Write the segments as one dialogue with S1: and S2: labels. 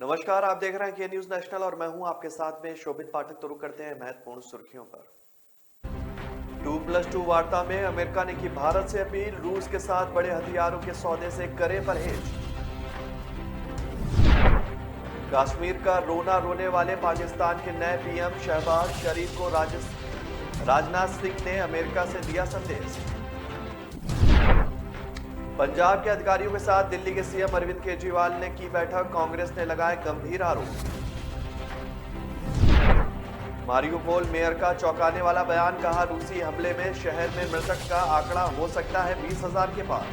S1: नमस्कार, आप देख रहे हैं के न्यूज नेशनल और मैं हूं आपके साथ में शोभित पाठक। तो रुक करते हैं महत्वपूर्ण सुर्खियों पर। 2+2 वार्ता में अमेरिका ने की भारत से अपील, रूस के साथ बड़े हथियारों के सौदे से करे परहेज। कश्मीर का रोना रोने वाले पाकिस्तान के नए पीएम शहबाज शरीफ को राजनाथ सिंह ने अमेरिका से दिया संदेश। पंजाब के अधिकारियों के साथ दिल्ली के सीएम अरविंद केजरीवाल ने की बैठक, कांग्रेस ने लगाए गंभीर आरोप। मारियुपोल मेयर का चौंकाने वाला बयान, कहा रूसी हमले में शहर में मृतक का आंकड़ा हो सकता है 20,000 के पार।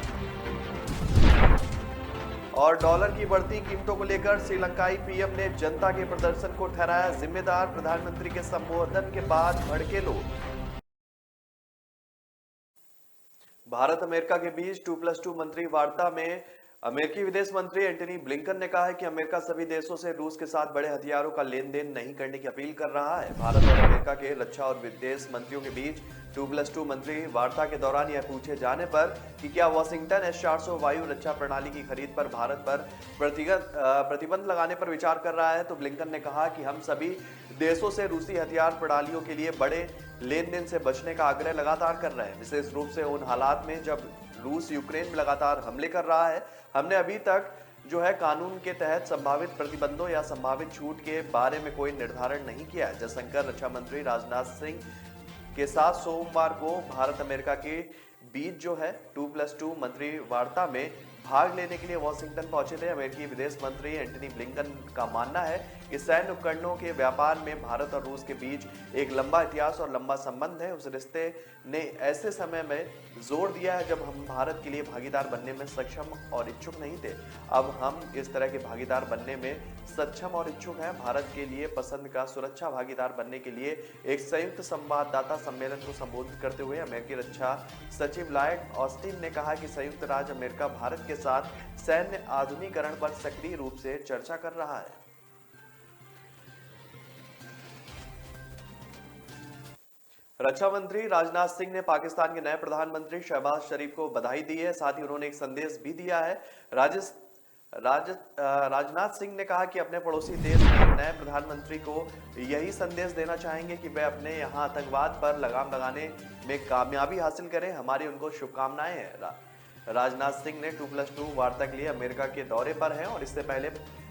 S1: और डॉलर की बढ़ती कीमतों को लेकर श्रीलंकाई पीएम ने जनता के प्रदर्शन को ठहराया जिम्मेदार, प्रधानमंत्री के संबोधन के बाद भड़के लोग। भारत अमेरिका के बीच 2+2 मंत्री वार्ता में अमेरिकी विदेश मंत्री एंटनी ब्लिंकन ने कहा है कि अमेरिका सभी देशों से रूस के साथ बड़े हथियारों का लेन देन नहीं करने की अपील कर रहा है। भारत और अमेरिका के रक्षा और विदेश मंत्रियों के बीच 2+2 मंत्री वार्ता के दौरान यह पूछे जाने पर कि क्या वॉशिंगटन S-400 वायु रक्षा प्रणाली की खरीद पर भारत पर प्रतिबंध लगाने पर विचार कर रहा है, तो ब्लिंकन ने कहा कि हम सभी देशों से रूसी हथियार प्रणालियों के लिए बड़े लेन देन से बचने का आग्रह लगातार कर रहे हैं, विशेष रूप से उन हालात में जब रूस यूक्रेन में लगातार हमले कर रहा है। हमने अभी तक जो है कानून के तहत संभावित प्रतिबंधों या संभावित छूट के बारे में कोई निर्धारण नहीं किया है। जयशंकर रक्षा मंत्री राजनाथ सिंह के साथ सोमवार को भारत अमेरिका के बीच जो है 2+2 मंत्री वार्ता में भाग लेने के लिए वॉशिंगटन पहुंचे थे। अमेरिकी विदेश मंत्री एंटनी ब्लिंकन का मानना है कि सैन्य उपकरणों के व्यापार में भारत और रूस के बीच एक लंबा इतिहास और लंबा संबंध है। उस रिश्ते ने ऐसे समय में जोर दिया है जब हम भारत के लिए भागीदार बनने में सक्षम और इच्छुक नहीं थे। अब हम इस तरह के भागीदार बनने में सक्षम और इच्छुक हैं। भारत के लिए पसंद का सुरक्षा भागीदार बनने के लिए एक संयुक्त संवाददाता सम्मेलन को संबोधित करते हुए अमेरिकी रक्षा सचिव लॉयड ऑस्टिन ने कहा कि संयुक्त राज्य अमेरिका भारत के साथ सैन्य आधुनिकीकरण पर सक्रिय रूप से चर्चा कर रहा है। रक्षा मंत्री राजनाथ सिंह ने पाकिस्तान के नए प्रधानमंत्री शहबाज शरीफ को बधाई दी है। साथ ही उन्होंने एक संदेश भी दिया है। राजनाथ सिंह ने कहा कि अपने पड़ोसी देश के नए प्रधानमंत्री को यही संदेश देना चाहेंगे कि वे अपने यहां आतंकवाद पर लगाम लगाने में कामयाबी हासिल करें। हमारी उनको शुभकामनाएं हैं। राजनाथ सिंह ने 2+2 वार्ता के लिए अमेरिका के दौरे पर हैं और इससे पहले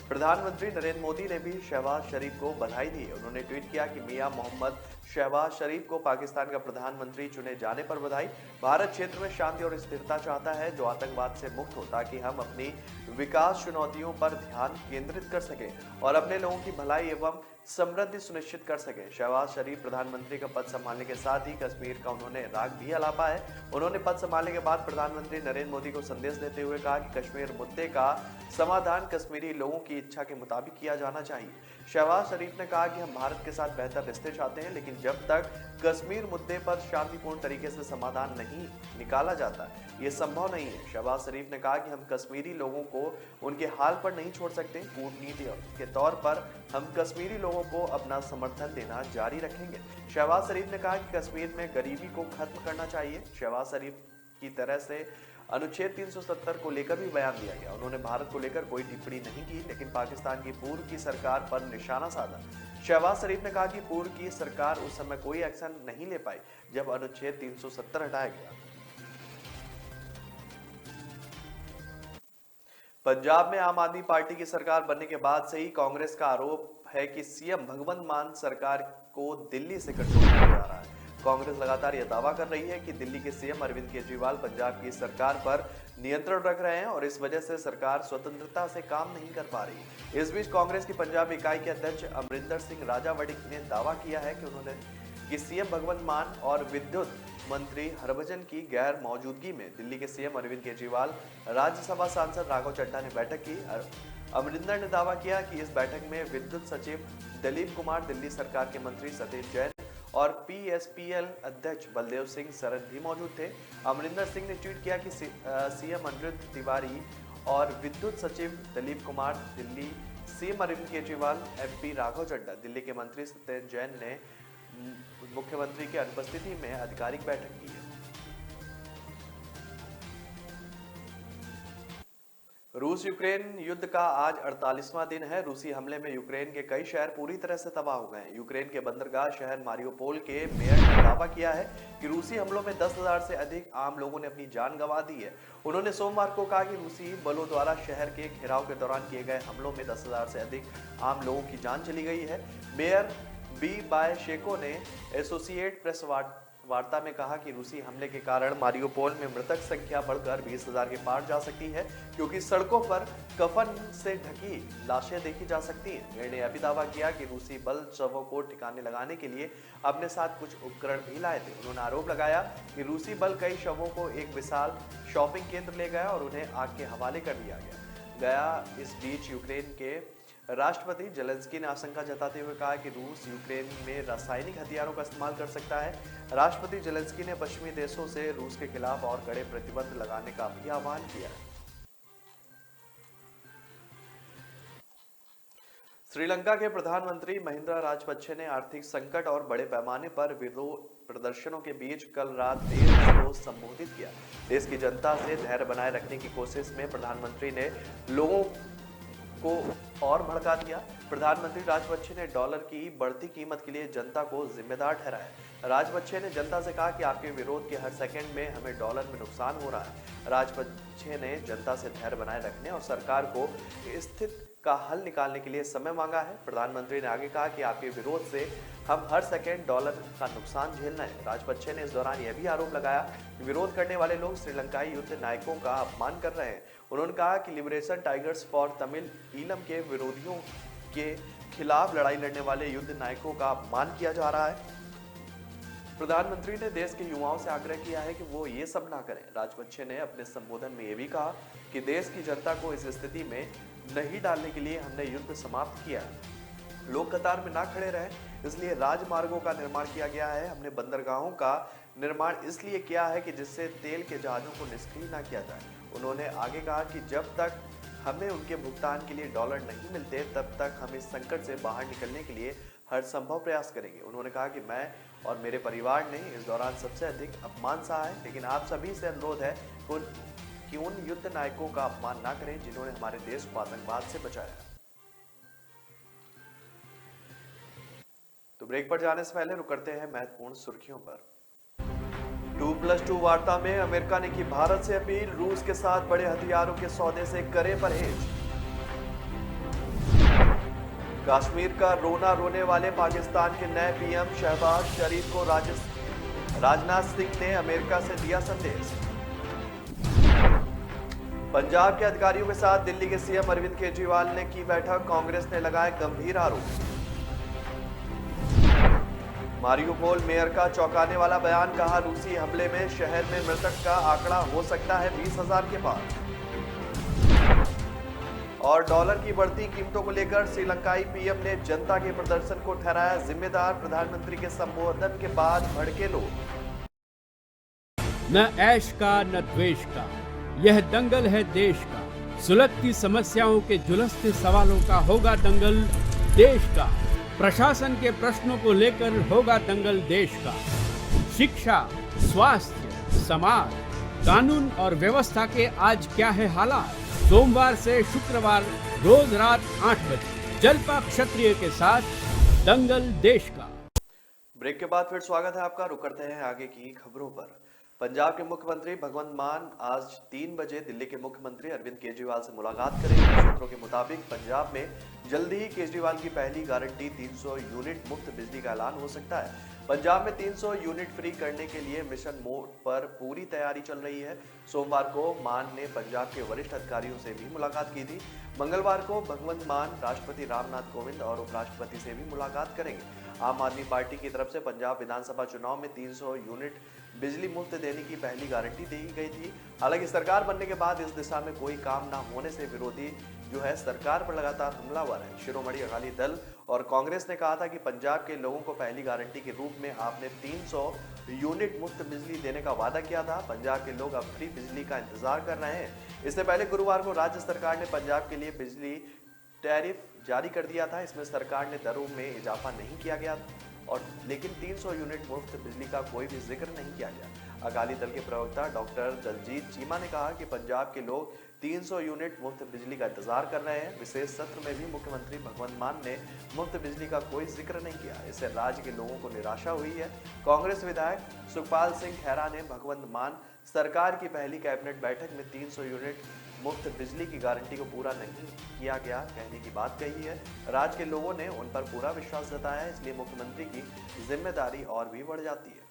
S1: प्रधानमंत्री नरेंद्र मोदी ने भी शहबाज शरीफ को बधाई दी है। उन्होंने ट्वीट किया कि मियां मोहम्मद शहबाज शरीफ को पाकिस्तान का प्रधानमंत्री चुने जाने पर बधाई। भारत क्षेत्र में शांति और स्थिरता चाहता है जो आतंकवाद से मुक्त हो, ताकि हम अपनी विकास चुनौतियों पर ध्यान केंद्रित कर सकें और अपने लोगों की भलाई एवं समृद्धि सुनिश्चित कर सके। शहबाज शरीफ प्रधानमंत्री का पद संभालने के साथ ही कश्मीर का उन्होंने राग भी अलापा है। उन्होंने पद संभालने के बाद प्रधानमंत्री नरेंद्र मोदी को संदेश देते हुए कहा कि कश्मीर मुद्दे का समाधान कश्मीरी लोगों की इच्छा के मुताबिक किया जाना चाहिए। शहबाज शरीफ ने कहा कि हम भारत के साथ बेहतर रिश्ते चाहते हैं, लेकिन जब तक कश्मीर मुद्दे पर शांतिपूर्ण तरीके से समाधान नहीं निकाला जाता ये संभव नहीं है। शहबाज शरीफ ने कहा कि हम कश्मीरी लोगों को उनके हाल पर नहीं छोड़ सकते। कूटनीति के तौर पर हम कश्मीरी लोगों को अपना समर्थन देना जारी रखेंगे। शहबाज शरीफ ने कहा कि कश्मीर में गरीबी को खत्म करना चाहिए। शहबाज शरीफ की तरह से अनुच्छेद 370 को लेकर भी बयान दिया गया। उन्होंने भारत को लेकर कोई टिप्पणी नहीं की, लेकिन पाकिस्तान की पूर्व की सरकार पर निशाना साधा। शहबाज शरीफ ने कहा कि पूर्व की सरकार उस समय कोई एक्शन नहीं ले पाई जब अनुच्छेद 370 हटाया गया। पंजाब में आम आदमी पार्टी की सरकार बनने के बाद से ही कांग्रेस का आरोप है कि सीएम भगवंत मान सरकार को दिल्ली से कंट्रोल किया जा रहा है। कांग्रेस लगातार यह दावा कर रही है कि दिल्ली के सीएम अरविंद केजरीवाल पंजाब की सरकार पर नियंत्रण रख रहे हैं और इस वजह से सरकार स्वतंत्रता से काम नहीं कर पा रही। इस बीच कांग्रेस की पंजाब इकाई के अध्यक्ष अमरिंदर सिंह राजा वड़िक ने दावा किया है कि सीएम भगवंत मान और विद्युत मंत्री हरभजन की गैर मौजूदगी में दिल्ली के सीएम अरविंद केजरीवाल राज्यसभा सांसद राघव चड्ढा ने बैठक की। अमरिंदर ने दावा किया कि इस बैठक में विद्युत सचिव दिलीप कुमार, दिल्ली सरकार के मंत्री सतीश जैन और पीएसपीएल अध्यक्ष बलदेव सिंह सरन भी मौजूद थे। अमरिंदर सिंह ने ट्वीट किया कि सीएम अनिरुद्ध तिवारी और विद्युत सचिव दिलीप कुमार दिल्ली, सीएम अरविंद केजरीवाल, एमपी राघव चड्ढा, दिल्ली के मंत्री सत्येंद्र जैन ने मुख्यमंत्री की अनुपस्थिति में आधिकारिक बैठक की है। रूस यूक्रेन युद्ध का आज 48वां दिन है। रूसी हमले में यूक्रेन के कई शहर पूरी तरह से तबाह हो गए हैं। यूक्रेन के बंदरगाह शहर मारियोपोल के मेयर ने दावा किया है कि रूसी हमलों में 10,000 से अधिक आम लोगों ने अपनी जान गंवा दी है। उन्होंने सोमवार को कहा कि रूसी बलों द्वारा शहर के घेराव के दौरान किए गए हमलों में 10,000 से अधिक आम लोगों की जान चली गई है। मेयर बी बायशेको ने एसोसिएट प्रेस वार्ता में कहा कि रूसी हमले के कारण मारियोपोल में मृतक संख्या बढ़कर 20,000 के पार जा सकती है, क्योंकि सड़कों पर कफन से ढकी लाशें देखी जा सकती हैं। मेयर ने यह भी दावा किया कि रूसी बल शवों को ठिकाने लगाने के लिए अपने साथ कुछ उपकरण भी लाए थे। उन्होंने आरोप लगाया कि रूसी बल कई शवों को एक विशाल शॉपिंग केंद्र ले गया और उन्हें आग के हवाले कर दिया गया। इस बीच यूक्रेन के राष्ट्रपति जेलेंस्की ने आशंका जताते हुए कहा कि रूस यूक्रेन में रासायनिक हथियारों का इस्तेमाल कर सकता है। राष्ट्रपति जेलेंस्की ने पश्चिमी देशों से रूस के खिलाफ और कड़े प्रतिबंध लगाने का भी आह्वान किया है। श्रीलंका के प्रधानमंत्री महिंद्रा राजपक्षे ने आर्थिक संकट और बड़े पैमाने पर विरोध प्रदर्शनों के बीच कल रात देर को संबोधित किया। देश की जनता से धैर्य बनाए रखने की कोशिश में प्रधानमंत्री ने लोगों को और भड़का दिया। प्रधानमंत्री राजपक्षे ने डॉलर की बढ़ती कीमत के लिए जनता को जिम्मेदार ठहराया। राजपक्षे ने जनता से कहा कि आपके विरोध के हर सेकंड में हमें डॉलर में नुकसान हो रहा है। राजपक्षे ने जनता से धैर्य बनाए रखने और सरकार को स्थिति का हल निकालने के लिए समय मांगा है। प्रधानमंत्री ने आगे कहा कि आपके विरोध से हम हर सेकंड डॉलर का नुकसान झेलना है। राजपक्षे ने इस दौरान यह भी आरोप लगाया कि विरोध करने वाले लोग श्रीलंकाई युद्ध नायकों का अपमान कर रहे हैं। उन्होंने कहा कि liberation tigers for Tamil Eelam के विरोधियों के खिलाफ लड़ाई लड़ने वाले युद्ध नायकों का अपमान किया जा रहा है। प्रधानमंत्री ने देश के युवाओं से आग्रह किया है कि वो ये सब ना करें। राजपक्षे ने अपने संबोधन में यह भी कहा कि देश की जनता को इस स्थिति में नहीं डालने के लिए हमने युद्ध समाप्त किया। लोग कतार में ना खड़े रहें, इसलिए राजमार्गों का निर्माण किया गया है। हमने बंदरगाहों का निर्माण इसलिए किया है कि जिससे तेल के जहाजों को निष्क्रिय ना किया जाए। उन्होंने आगे कहा कि जब तक हमें उनके भुगतान के लिए डॉलर नहीं मिलते, तब तक हम इस संकट से बाहर निकलने के लिए हर संभव प्रयास करेंगे। उन्होंने कहा कि मैं और मेरे परिवार ने इस दौरान सबसे अधिक अपमान सहा है, लेकिन आप सभी से अनुरोध है कि उन युद्ध नायकों का अपमान ना करें जिन्होंने हमारे देश को आतंकवाद से बचाया। तो ब्रेक पर जाने से पहले रुक करते हैं महत्वपूर्ण सुर्खियों पर। 2+2 वार्ता में अमेरिका ने की भारत से अपील, रूस के साथ बड़े हथियारों के सौदे से करे परहेज। कश्मीर का रोना रोने वाले पाकिस्तान के नए पीएम शहबाज शरीफ को राजनाथ सिंह ने अमेरिका से दिया संदेश। पंजाब के अधिकारियों के साथ दिल्ली के सीएम अरविंद केजरीवाल ने की बैठक, कांग्रेस ने लगाए गंभीर आरोप। मारियोपोल मेयर का चौंकाने वाला बयान, कहा रूसी हमले में शहर में मृतक का आंकड़ा हो सकता है 20,000 के पार। और डॉलर की बढ़ती कीमतों को लेकर श्रीलंकाई पीएम ने जनता के प्रदर्शन को ठहराया जिम्मेदार, प्रधानमंत्री के संबोधन के बाद भड़के लोग।
S2: न ऐश का न द्वेष का, यह दंगल है देश का। सुलगती समस्याओं के जुलसते सवालों का होगा दंगल देश का। प्रशासन के प्रश्नों को लेकर होगा दंगल देश का। शिक्षा, स्वास्थ्य, समाज, कानून और व्यवस्था के आज क्या है हालात। सोमवार से शुक्रवार रोज रात 8 बजे जलपा क्षत्रिय के साथ दंगल देश का।
S1: ब्रेक के बाद फिर स्वागत है आपका। रुक करते हैं आगे की खबरों पर। पंजाब के मुख्यमंत्री भगवंत मान आज 3 बजे दिल्ली के मुख्यमंत्री अरविंद केजरीवाल से मुलाकात करेंगे। सूत्रों के मुताबिक पंजाब में जल्द ही केजरीवाल की पहली गारंटी 300 यूनिट मुफ्त बिजली का ऐलान हो सकता है। पंजाब में 300 यूनिट फ्री करने के लिए मिशन मोड पर पूरी तैयारी चल रही है। सोमवार को मान ने पंजाब के वरिष्ठ अधिकारियों से भी मुलाकात की थी। मंगलवार को भगवंत मान राष्ट्रपति रामनाथ कोविंद और उपराष्ट्रपति से भी मुलाकात करेंगे। आम आदमी पार्टी की तरफ से पंजाब विधानसभा चुनाव में 300 यूनिट बिजली मुफ्त देने की पहली गारंटी दी गई थी। हालांकि सरकार बनने के बाद इस दिशा में कोई काम न होने से विरोधी जो है सरकार पर लगातार हमलावर है। शिरोमणि अकाली दल और कांग्रेस ने कहा था कि पंजाब के लोगों को पहली गारंटी के रूप में आपने 300 यूनिट मुफ्त बिजली देने का वादा किया था। पंजाब के लोग अब फ्री बिजली का इंतजार कर रहे हैं। इससे पहले गुरुवार को राज्य सरकार ने पंजाब के लिए बिजली टैरिफ जारी कर दिया था। इसमें सरकार ने दरों में इजाफा नहीं किया गया और लेकिन 300 यूनिट मुफ्त बिजली का कोई भी जिक्र नहीं किया गया। अकाली दल के प्रवक्ता डॉक्टर दलजीत चीमा ने कहा कि पंजाब के लोग 300 यूनिट मुफ्त बिजली का इंतजार कर रहे हैं। विशेष सत्र में भी मुख्यमंत्री भगवंत मान ने मुफ्त बिजली का कोई जिक्र नहीं किया। इससे राज्य के लोगों को निराशा हुई है। कांग्रेस विधायक सुखपाल सिंह खैरा ने भगवंत मान सरकार की पहली कैबिनेट बैठक में 300 यूनिट मुफ्त बिजली की गारंटी को पूरा नहीं किया गया कहने की बात कही है। राज्य के लोगों ने उन पर पूरा विश्वास जताया है, इसलिए मुख्यमंत्री की जिम्मेदारी और भी बढ़ जाती है।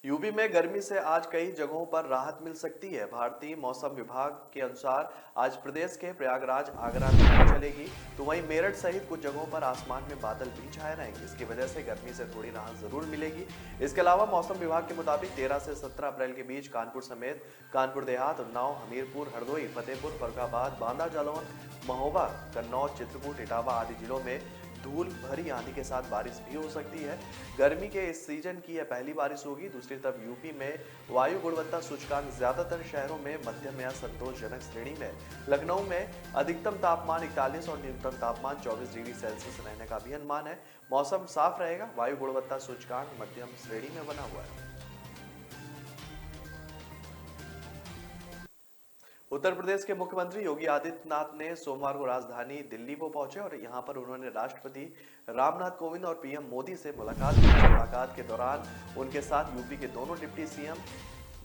S1: यूपी में गर्मी से आज कई जगहों पर राहत मिल सकती है। भारतीय मौसम विभाग के अनुसार आज प्रदेश के प्रयागराज, आगरा में धूप चलेगी, तो वहीं मेरठ सहित कुछ जगहों पर आसमान में बादल भी छाए रहेंगे। इसकी वजह से गर्मी से थोड़ी राहत जरूर मिलेगी। इसके अलावा मौसम विभाग के मुताबिक 13 से 17 अप्रैल के बीच कानपुर समेत कानपुर देहात, उन्नाव, हमीरपुर, हरदोई, फतेहपुर, फर्रुखाबाद, बांदा, जालौन, महोबा, कन्नौज, चित्रकूट, इटावा आदि जिलों में धूल भरी आंधी के साथ बारिश भी हो सकती है। गर्मी के इस सीजन की यह पहली बारिश होगी। दूसरी तरफ यूपी में वायु गुणवत्ता सूचकांक ज्यादातर शहरों में मध्यम या संतोषजनक श्रेणी में। लखनऊ में अधिकतम तापमान 41 और न्यूनतम तापमान 24 डिग्री सेल्सियस रहने का भी अनुमान है। मौसम साफ रहेगा। वायु गुणवत्ता सूचकांक मध्यम श्रेणी में बना हुआ है। उत्तर प्रदेश के मुख्यमंत्री योगी आदित्यनाथ ने सोमवार को राजधानी दिल्ली को पहुंचे और यहां पर उन्होंने राष्ट्रपति रामनाथ कोविंद और पीएम मोदी से मुलाकात की। मुलाकात के दौरान उनके साथ यूपी के दोनों डिप्टी सीएम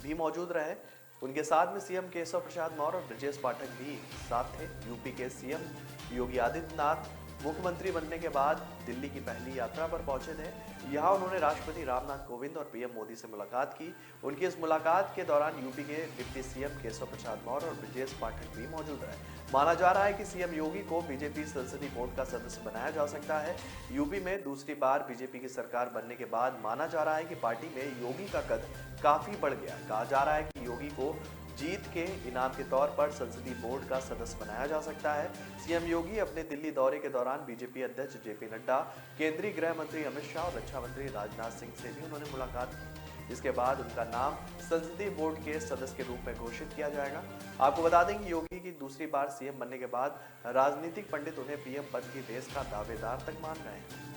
S1: भी मौजूद रहे। उनके साथ में सीएम केशव प्रसाद मौर्य और ब्रजेश पाठक भी साथ थे। यूपी के सीएम योगी आदित्यनाथ मुख्यमंत्री बनने के बाद दिल्ली की पहली यात्रा पर पहुंचे थे। यहां उन्होंने राष्ट्रपति रामनाथ कोविंद और पीएम मोदी से मुलाकात की। उनकी इस मुलाकात के दौरान यूपी के डिप्टी सीएम केशव प्रसाद मौर्य और ब्रजेश पाठक भी मौजूद रहे। माना जा रहा है कि सीएम योगी को बीजेपी संसदीय बोर्ड का सदस्य बनाया जा सकता है। यूपी में दूसरी बार बीजेपी की सरकार बनने के बाद माना जा रहा है कि पार्टी में योगी का कद काफी बढ़ गया। कहा जा रहा है कि योगी को जीत के इनाम के तौर पर संसदीय बोर्ड का सदस्य बनाया जा सकता है। सीएम योगी अपने दिल्ली दौरे के दौरान बीजेपी अध्यक्ष जेपी नड्डा, केंद्रीय गृह मंत्री अमित शाह और रक्षा मंत्री राजनाथ सिंह से भी उन्होंने मुलाकात की। इसके बाद उनका नाम संसदीय बोर्ड के सदस्य के रूप में घोषित किया जाएगा। आपको बता दें कि योगी की दूसरी बार सीएम बनने के बाद राजनीतिक पंडित उन्हें पीएम पद की रेस का दावेदार तक मान रहे हैं।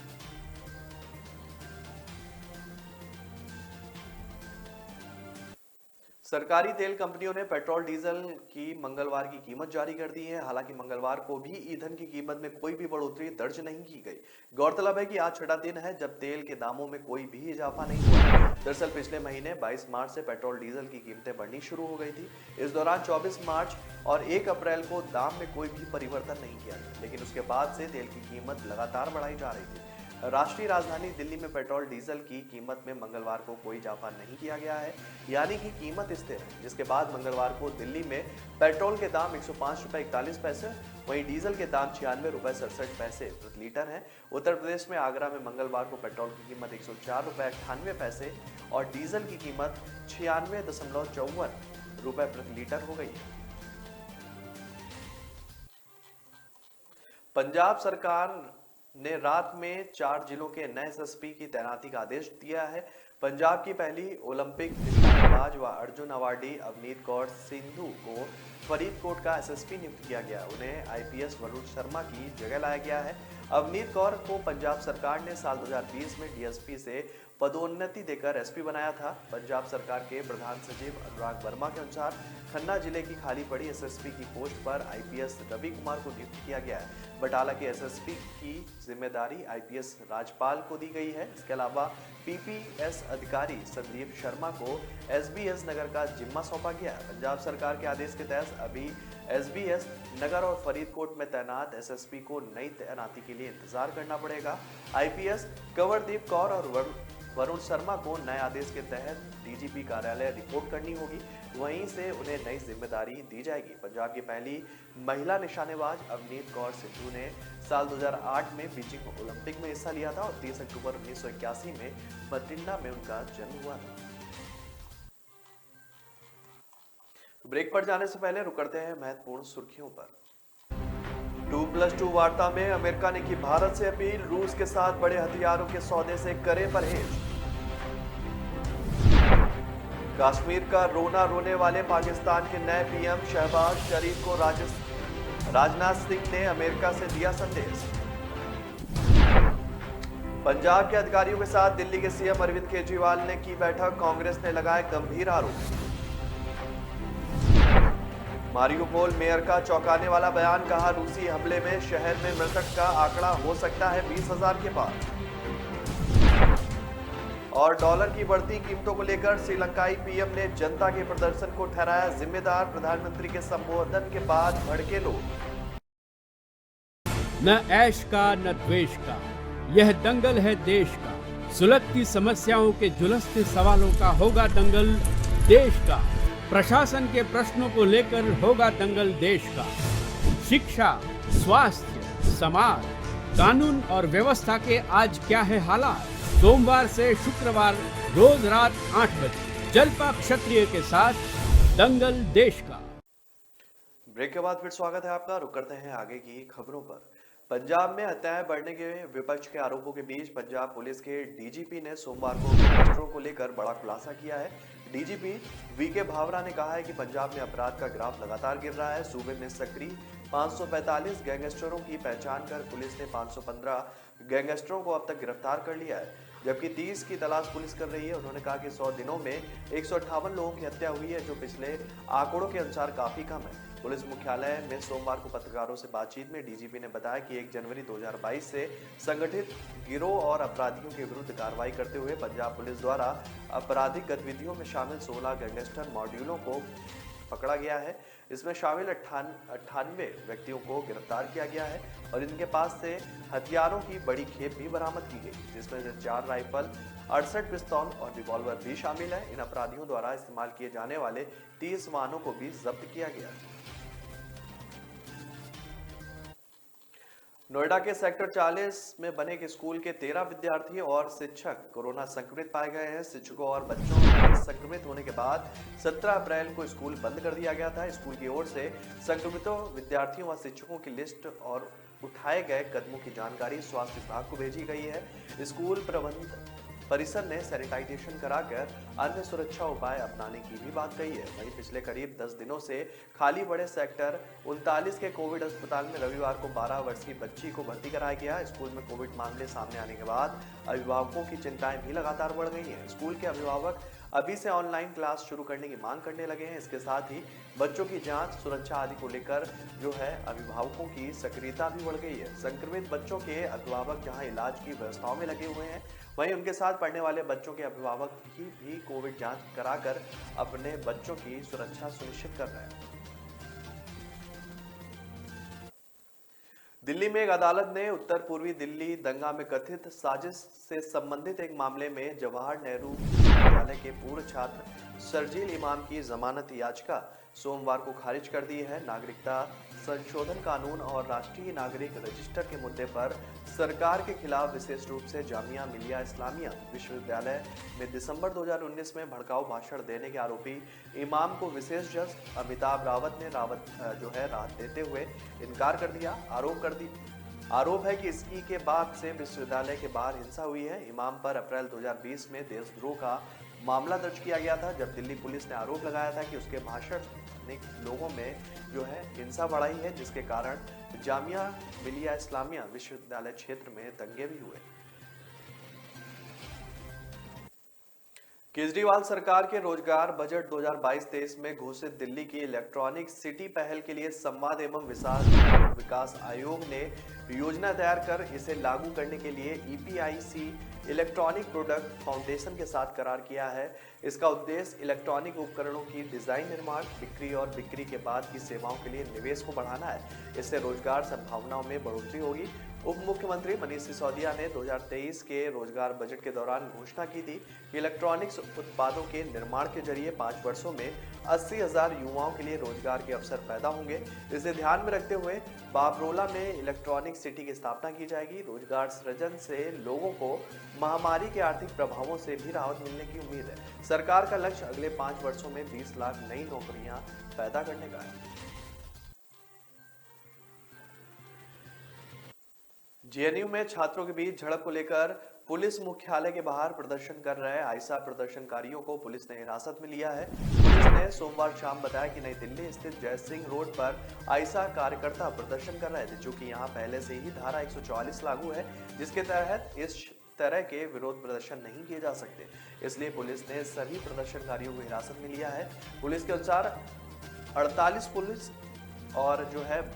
S1: सरकारी तेल कंपनियों ने पेट्रोल डीजल की मंगलवार की कीमत जारी कर दी है। हालांकि मंगलवार को भी ईंधन की कीमत में कोई भी बढ़ोतरी दर्ज नहीं की गई। गौरतलब है कि आज छठा दिन है जब तेल के दामों में कोई भी इजाफा नहीं हुआ। दरअसल पिछले महीने 22 मार्च से पेट्रोल डीजल की कीमतें बढ़नी शुरू हो गई थी। इस दौरान 24 मार्च और 1 अप्रैल को दाम में कोई भी परिवर्तन नहीं किया गया, लेकिन उसके बाद से तेल की कीमत लगातार बढ़ाई जा रही थी। राष्ट्रीय राजधानी दिल्ली में पेट्रोल डीजल की कीमत में मंगलवार को कोई इजाफा नहीं किया गया है, यानी कि कीमत स्थिर है। जिसके बाद मंगलवार को दिल्ली में पेट्रोल के दाम 105 रुपए 41 पैसे, वहीं डीजल के दाम 96 रुपए 67 पैसे प्रति लीटर है। उत्तर प्रदेश में आगरा में मंगलवार को पेट्रोल की कीमत 104 रुपए 98 पैसे और डीजल की कीमत 96.54 रुपए प्रति लीटर हो गई है। पंजाब सरकार ने रात में 4 जिलों के नए एसएसपी की तैनाती का आदेश दिया है। पंजाब की पहली ओलंपिक निशानेबाज व अर्जुन अवार्डी अवनीत कौर सिंधु को फरीदकोट का एसएसपी नियुक्त किया गया। उन्हें आईपीएस वरुण शर्मा की जगह लाया गया है। अवनीत कौर को पंजाब सरकार ने साल 2020 में डीएसपी से पदोन्नति देकर एसपी बनाया था। पंजाब सरकार के प्रधान सचिव अनुराग वर्मा के अनुसार खन्ना जिले की खाली पड़ी एसएसपी की पोस्ट पर आईपीएस रवि कुमार को नियुक्त किया गया है। बटाला के एसएसपी की जिम्मेदारी आईपीएस राजपाल को दी गई है। इसके अलावा पीपीएस अधिकारी संदीप शर्मा को एसबीएस नगर का जिम्मा सौंपा गया है। पंजाब सरकार के आदेश के तहत अभी एसबीएस नगर और फरीदकोट में तैनात एसएसपी को नई तैनाती के लिए इंतजार करना पड़ेगा। आईपीएस कंवरदीप कौर और वरुण शर्मा को नए आदेश के तहत डीजीपी कार्यालय रिपोर्ट करनी होगी, वहीं से उन्हें नई जिम्मेदारी दी जाएगी। पंजाब की पहली महिला निशानेबाज अवनीत कौर सिंधु ने साल 2008 में बीजिंग ओलंपिक में हिस्सा लिया था और 30 अक्टूबर 1981 में बठिंडा में उनका जन्म हुआ था। ब्रेक पर जाने से पहले रुक करते हैं महत्वपूर्ण सुर्खियों पर। 2+2 वार्ता में अमेरिका ने की भारत से अपील, रूस के साथ बड़े हथियारों के सौदे से करे परहेज। कश्मीर का रोना रोने वाले पाकिस्तान के नए पीएम शहबाज शरीफ को राजनाथ सिंह ने अमेरिका से दिया संदेश। पंजाब के अधिकारियों के साथ दिल्ली के सीएम अरविंद केजरीवाल ने की बैठक, कांग्रेस ने लगाए गंभीर आरोप। मारियुपोल मेयर का चौंकाने वाला बयान, कहा रूसी हमले में शहर में मृतक का आंकड़ा हो सकता है 20,000 के पार। और डॉलर की बढ़ती कीमतों को लेकर श्रीलंकाई पीएम ने जनता के प्रदर्शन को ठहराया जिम्मेदार, प्रधानमंत्री के संबोधन के बाद भड़के लोग।
S2: न ऐश का न द्वेष का, यह दंगल है देश का। सुलगती समस्याओं के जुलसते सवालों का होगा दंगल देश का। प्रशासन के प्रश्नों को लेकर होगा दंगल देश का। शिक्षा, स्वास्थ्य, समाज, कानून और व्यवस्था के आज क्या है हालात। सोमवार से शुक्रवार रोज रात 8 बजे जलपा क्षत्रिय के साथ दंगल देश का।
S1: ब्रेक के बाद फिर स्वागत है आपका। रुक करते हैं आगे की खबरों पर। पंजाब में हत्याएं बढ़ने के विपक्ष के आरोपों के बीच पंजाब पुलिस के डीजीपी ने सोमवार को गैंगस्टरों को लेकर बड़ा खुलासा किया है। डीजीपी वीके भावरा ने कहा है कि पंजाब में अपराध का ग्राफ लगातार गिर रहा है। सूबे में सक्रिय 545 गैंगस्टरों की पहचान कर पुलिस ने 515 गैंगस्टरों को अब तक गिरफ्तार कर लिया है, जबकि 30 की तलाश पुलिस कर रही है। उन्होंने कहा कि 100 दिनों में 158 लोगों की हत्या हुई है, जो पिछले आंकड़ों के अनुसार काफी कम है। पुलिस मुख्यालय में सोमवार को पत्रकारों से बातचीत में डीजीपी ने बताया कि 1 जनवरी 2022 से संगठित गिरोह और अपराधियों के विरुद्ध कार्रवाई करते हुए पंजाब पुलिस द्वारा आपराधिक गतिविधियों में शामिल 16 गैंगस्टर मॉड्यूलों को पकड़ा गया है। इसमें शामिल 98 व्यक्तियों को गिरफ्तार किया गया है और इनके पास से हथियारों की बड़ी खेप भी बरामद की गई, जिसमें से 4 राइफल, 68 पिस्तौल और रिवॉल्वर भी शामिल है। इन अपराधियों द्वारा इस्तेमाल किए जाने वाले 30 वाहनों को भी जब्त किया गया। नोएडा के सेक्टर 40 में बने एक स्कूल के 13 विद्यार्थी और शिक्षक कोरोना संक्रमित पाए गए हैं। शिक्षकों और बच्चों के संक्रमित होने के बाद 17 अप्रैल को स्कूल बंद कर दिया गया था। स्कूल की ओर से संक्रमितों विद्यार्थियों व शिक्षकों की लिस्ट और उठाए गए कदमों की जानकारी स्वास्थ्य विभाग को भेजी गई है। स्कूल प्रबंध परिसर ने सैनिटाइजेशन कराकर अन्य सुरक्षा उपाय अपनाने की भी बात कही है। वहीं पिछले करीब 10 दिनों से खाली पड़े सेक्टर 39 के कोविड अस्पताल में रविवार को 12 वर्षीय बच्ची को भर्ती कराया गया। स्कूल में कोविड मामले सामने आने के बाद अभिभावकों की चिंताएं भी लगातार बढ़ गई हैं। स्कूल के अभिभावक अभी से ऑनलाइन क्लास शुरू करने की मांग करने लगे हैं। इसके साथ ही बच्चों की जांच, सुरक्षा आदि को लेकर जो है अभिभावकों की सक्रियता भी बढ़ गई है। संक्रमित बच्चों के अभिभावक जहां इलाज की व्यवस्थाओं में लगे हुए हैं, वहीं उनके साथ पढ़ने वाले बच्चों के अभिभावक भी कोविड जांच कराकर अपने बच्चों की सुरक्षा सुनिश्चित कर रहे हैं। दिल्ली में एक अदालत ने उत्तर पूर्वी दिल्ली दंगा में कथित साजिश से संबंधित एक मामले में जवाहर नेहरू विश्वविद्यालय के पूर्व छात्र शर्जील इमाम की जमानत याचिका सोमवार को खारिज कर दी है। नागरिकता संशोधन कानून और राष्ट्रीय नागरिक रजिस्टर के मुद्दे पर सरकार के खिलाफ विशेष रूप से जामिया मिलिया इस्लामिया विश्वविद्यालय में दिसंबर 2019 में भड़काऊ भाषण देने के आरोपी इमाम को विशेष जज अमिताभ रावत ने राहत देते हुए इनकार कर दिया। आरोप है कि इसकी के बाद से विश्वविद्यालय के बाहर हिंसा हुई है। इमाम पर अप्रैल 2020 में देशद्रोह का मामला दर्ज किया गया था, जब दिल्ली पुलिस ने आरोप लगाया था कि उसके भाषण ने लोगों में जो है हिंसा बढ़ाई है, जिसके कारण जामिया मिलिया इस्लामिया विश्वविद्यालय क्षेत्र में दंगे भी हुए। केजरीवाल सरकार के रोजगार बजट 2022-23 में घोषित दिल्ली की इलेक्ट्रॉनिक सिटी पहल के लिए संवाद एवं विकास आयोग ने योजना तैयार कर इसे लागू करने के लिए ईपीआईसी इलेक्ट्रॉनिक प्रोडक्ट फाउंडेशन के साथ करार किया है। इसका उद्देश्य इलेक्ट्रॉनिक उपकरणों की डिजाइन, निर्माण, बिक्री और बिक्री के बाद की सेवाओं के लिए निवेश को बढ़ाना है। इससे रोजगार संभावनाओं में बढ़ोतरी होगी। उप मुख्यमंत्री मनीष सिसोदिया ने 2023 के रोजगार बजट के दौरान घोषणा की थी कि इलेक्ट्रॉनिक्स उत्पादों के निर्माण के जरिए 5 वर्षों में 80,000 युवाओं के लिए रोजगार के अवसर पैदा होंगे। इसे ध्यान में रखते हुए बाबरोला में इलेक्ट्रॉनिक सिटी की स्थापना की जाएगी। रोजगार सृजन से लोगों को महामारी के आर्थिक प्रभावों से भी राहत मिलने की उम्मीद है। सरकार का लक्ष्य अगले 5 वर्षों में 20 लाख नई नौकरियां पैदा करने का है। जेएनयू में छात्रों के बीच झड़प को लेकर पुलिस मुख्यालय के बाहर प्रदर्शन कर रहे आईसा प्रदर्शनकारियों को पुलिस ने हिरासत में लिया है। पुलिस ने सोमवार शाम बताया कि नई दिल्ली स्थित जय सिंह रोड पर आईसा कार्यकर्ता प्रदर्शन कर रहे थे, जो कि यहां पहले से ही धारा 144 लागू है, जिसके तहत इस तरह के विरोध प्रदर्शन नहीं किए जा सकते। इसलिए पुलिस ने सभी प्रदर्शनकारियों को हिरासत में लिया है। पुलिस के अनुसार 48 पुलिस और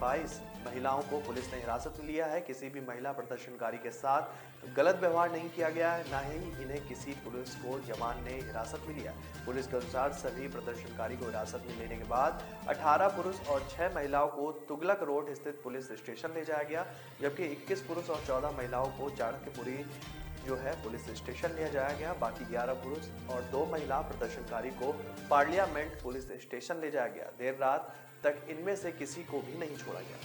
S1: 22 महिलाओं को पुलिस ने हिरासत में लिया है। किसी भी महिला प्रदर्शनकारी के साथ गलत व्यवहार नहीं किया गया है, न ही इन्हें किसी पुलिस को जवान ने हिरासत में लिया। पुलिस के अनुसार सभी प्रदर्शनकारी को हिरासत में लेने के बाद 18 पुरुष और 6 महिलाओं को तुगलक रोड स्थित पुलिस स्टेशन ले जाया गया, जबकि 21 पुरुष और 14 महिलाओं को चाणक्यपुरी पुलिस स्टेशन ले जाया गया। बाकी 11 पुरुष और 2 महिला प्रदर्शनकारी को पार्लियामेंट पुलिस स्टेशन ले जाया गया। देर रात तक इनमें से किसी को भी नहीं छोड़ा गया।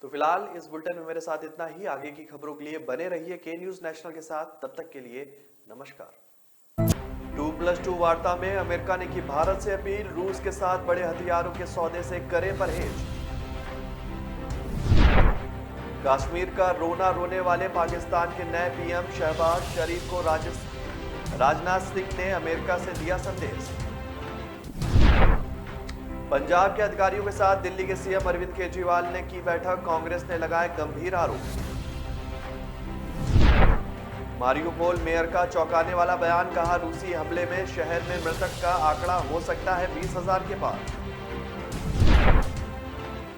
S1: तो फिलहाल इस बुलेटिन में मेरे साथ इतना ही। आगे की खबरों के लिए बने रहिए के न्यूज नेशनल के साथ। तब तक के लिए नमस्कार। 2+2 वार्ता में अमेरिका ने की भारत से अपील, रूस के साथ बड़े हथियारों के सौदे से करे परहेज। कश्मीर का रोना रोने वाले पाकिस्तान के नए पीएम शहबाज शरीफ को राजनाथ सिंह ने अमेरिका से दिया संदेश। पंजाब के अधिकारियों के साथ दिल्ली के सीएम अरविंद केजरीवाल ने की बैठक, कांग्रेस ने लगाए गंभीर आरोप। मारियुपोल मेयर का चौंकाने वाला बयान, कहा रूसी हमले में शहर में मृतक का आंकड़ा हो सकता है 20,000 के पार।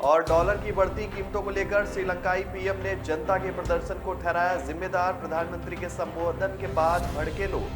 S1: और डॉलर की बढ़ती कीमतों को लेकर श्रीलंकाई पीएम ने जनता के प्रदर्शन को ठहराया जिम्मेदार, प्रधानमंत्री के संबोधन के बाद भड़के लोग।